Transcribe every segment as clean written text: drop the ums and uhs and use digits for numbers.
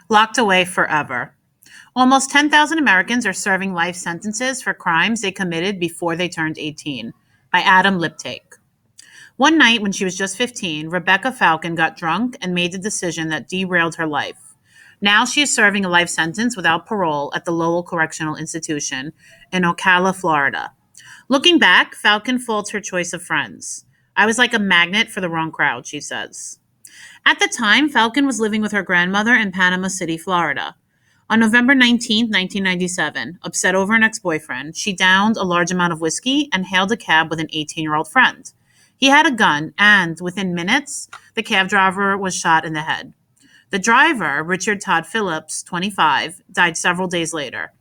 Locked away forever. Almost 10,000 Americans are serving life sentences for crimes they committed before they turned 18, by Adam Liptake. One night when she was just 15, Rebecca Falcon got drunk and made the decision that derailed her life. Now she is serving a life sentence without parole at the Lowell Correctional Institution in Ocala, Florida. Looking back, Falcon faults her choice of friends. I was like a magnet for the wrong crowd, she says. At the time, Falcon was living with her grandmother in Panama City, Florida. On November 19th, 1997, upset over an ex-boyfriend, she downed a large amount of whiskey and hailed a cab with an 18-year-old friend. He had a gun, and within minutes, the cab driver was shot in the head. The driver, Richard Todd Phillips, 25, died several days later.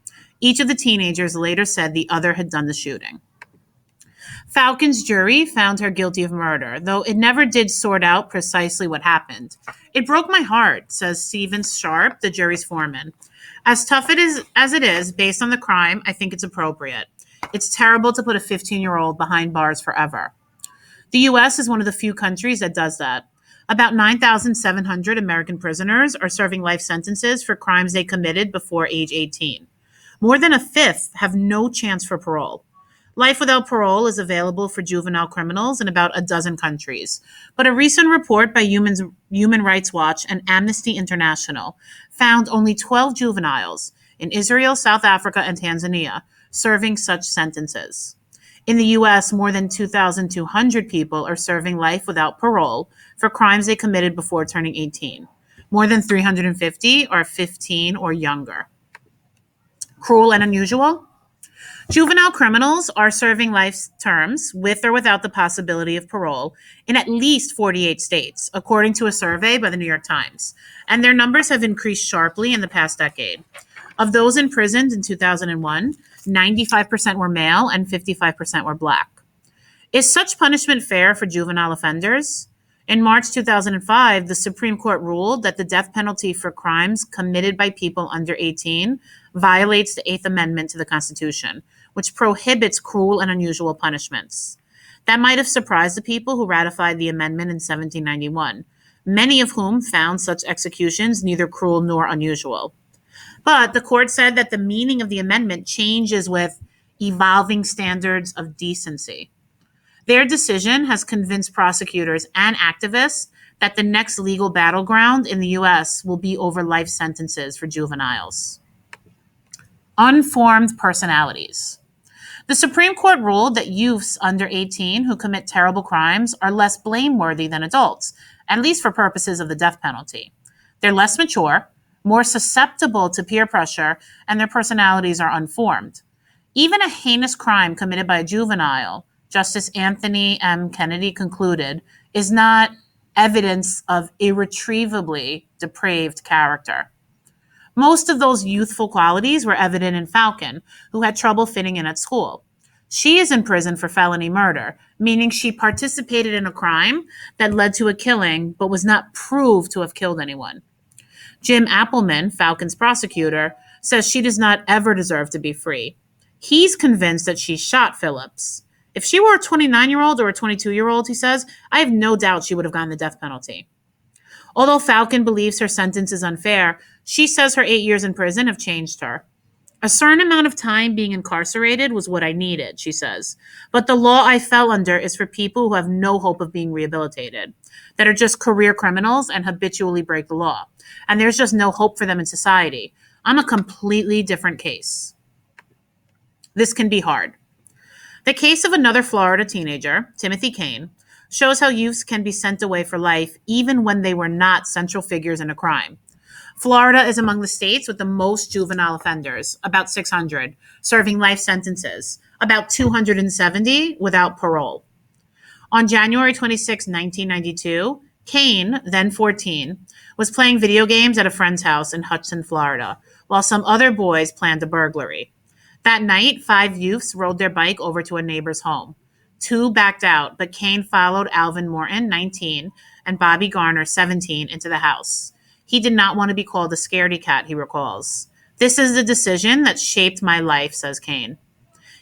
Each of the teenagers later said the other had done the shooting. Falcon's jury found her guilty of murder, though it never did sort out precisely what happened. It broke my heart, says Stephen Sharp, the jury's foreman. As tough as it is, based on the crime, I think it's appropriate. It's terrible to put a 15-year-old behind bars forever. The U.S. is one of the few countries that does that. About 9,700 American prisoners are serving life sentences for crimes they committed before age 18. More than a fifth have no chance for parole. Life without parole is available for juvenile criminals in about a dozen countries. But a recent report by Human Rights Watch and Amnesty International found only 12 juveniles in Israel, South Africa, and Tanzania serving such sentences. In the U.S., more than 2,200 people are serving life without parole for crimes they committed before turning 18. More than 350 are 15 or younger. Cruel and unusual? Juvenile criminals are serving life terms with or without the possibility of parole in at least 48 states, according to a survey by the New York Times. And their numbers have increased sharply in the past decade. Of those imprisoned in 2001, 95% were male and 55% were black. Is such punishment fair for juvenile offenders? In March 2005, the Supreme Court ruled that the death penalty for crimes committed by people under 18 violates the Eighth Amendment to the Constitution, which prohibits cruel and unusual punishments. That might have surprised the people who ratified the amendment in 1791, many of whom found such executions neither cruel nor unusual. But the court said that the meaning of the amendment changes with evolving standards of decency. Their decision has convinced prosecutors and activists that the next legal battleground in the U.S. will be over life sentences for juveniles. Unformed personalities. The Supreme Court ruled that youths under 18 who commit terrible crimes are less blameworthy than adults, at least for purposes of the death penalty. They're less mature, more susceptible to peer pressure, and their personalities are unformed. Even a heinous crime committed by a juvenile, Justice Anthony M. Kennedy concluded, is not evidence of irretrievably depraved character. Most of those youthful qualities were evident in Falcon, who had trouble fitting in at school. She is in prison for felony murder, meaning she participated in a crime that led to a killing but was not proved to have killed anyone. Jim Appleman, Falcon's prosecutor, says she does not ever deserve to be free. He's convinced that she shot Phillips. If she were a 29-year-old or a 22-year-old, he says, I have no doubt she would have gotten the death penalty. Although Falcon believes her sentence is unfair, she says her 8 years in prison have changed her. A certain amount of time being incarcerated was what I needed, she says. But the law I fell under is for people who have no hope of being rehabilitated, that are just career criminals and habitually break the law. And there's just no hope for them in society. I'm a completely different case. This can be hard. The case of another Florida teenager, Timothy Kane, shows how youths can be sent away for life even when they were not central figures in a crime. Florida is among the states with the most juvenile offenders, about 600, serving life sentences, about 270 without parole. On January 26, 1992, Kane, then 14, was playing video games at a friend's house in Hudson, Florida, while some other boys planned a burglary. That night, 5 youths rode their bike over to a neighbor's home. 2 backed out, but Kane followed Alvin Morton, 19, and Bobby Garner, 17, into the house. He did not want to be called a scaredy cat, he recalls. This is the decision that shaped my life, says Kane.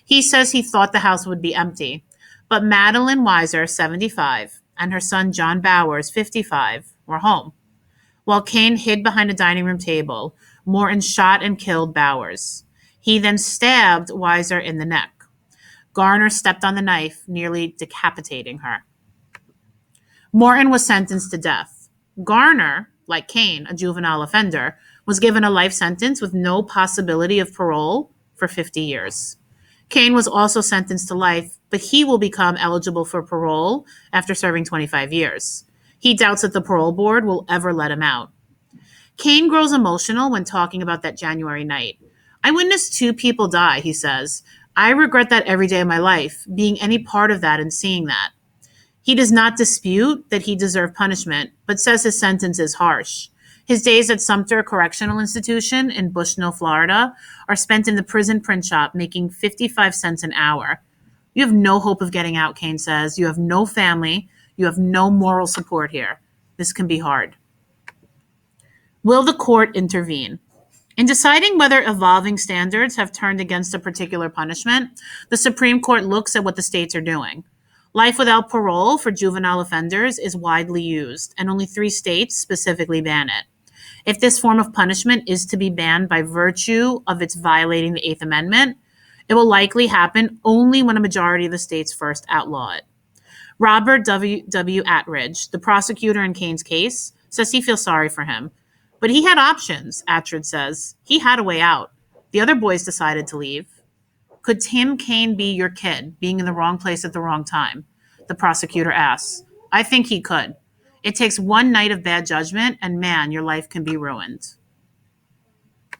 He says he thought the house would be empty, but Madeline Weiser, 75, and her son John Bowers, 55, were home. While Kane hid behind a dining room table, Morton shot and killed Bowers. He then stabbed Weiser in the neck. Garner stepped on the knife, nearly decapitating her. Morton was sentenced to death. Garner, like Kane, a juvenile offender, was given a life sentence with no possibility of parole for 50 years. Kane was also sentenced to life, but he will become eligible for parole after serving 25 years. He doubts that the parole board will ever let him out. Kane grows emotional when talking about that January night. I witnessed two people die, he says. I regret that every day of my life, being any part of that and seeing that. He does not dispute that he deserved punishment, but says his sentence is harsh. His days at Sumter Correctional Institution in Bushnell, Florida, are spent in the prison print shop making 55 cents an hour. You have no hope of getting out, Kane says. You have no family. You have no moral support here. This can be hard. Will the court intervene? In deciding whether evolving standards have turned against a particular punishment, the Supreme Court looks at what the states are doing. Life without parole for juvenile offenders is widely used, and only 3 states specifically ban it. If this form of punishment is to be banned by virtue of its violating the Eighth Amendment, it will likely happen only when a majority of the states first outlaw it. Robert W. Attridge, the prosecutor in Kane's case, says he feels sorry for him. But he had options, Attridge says. He had a way out. The other boys decided to leave. Could Tim Kaine be your kid, being in the wrong place at the wrong time? The prosecutor asks. I think he could. It takes one night of bad judgment, and man, your life can be ruined.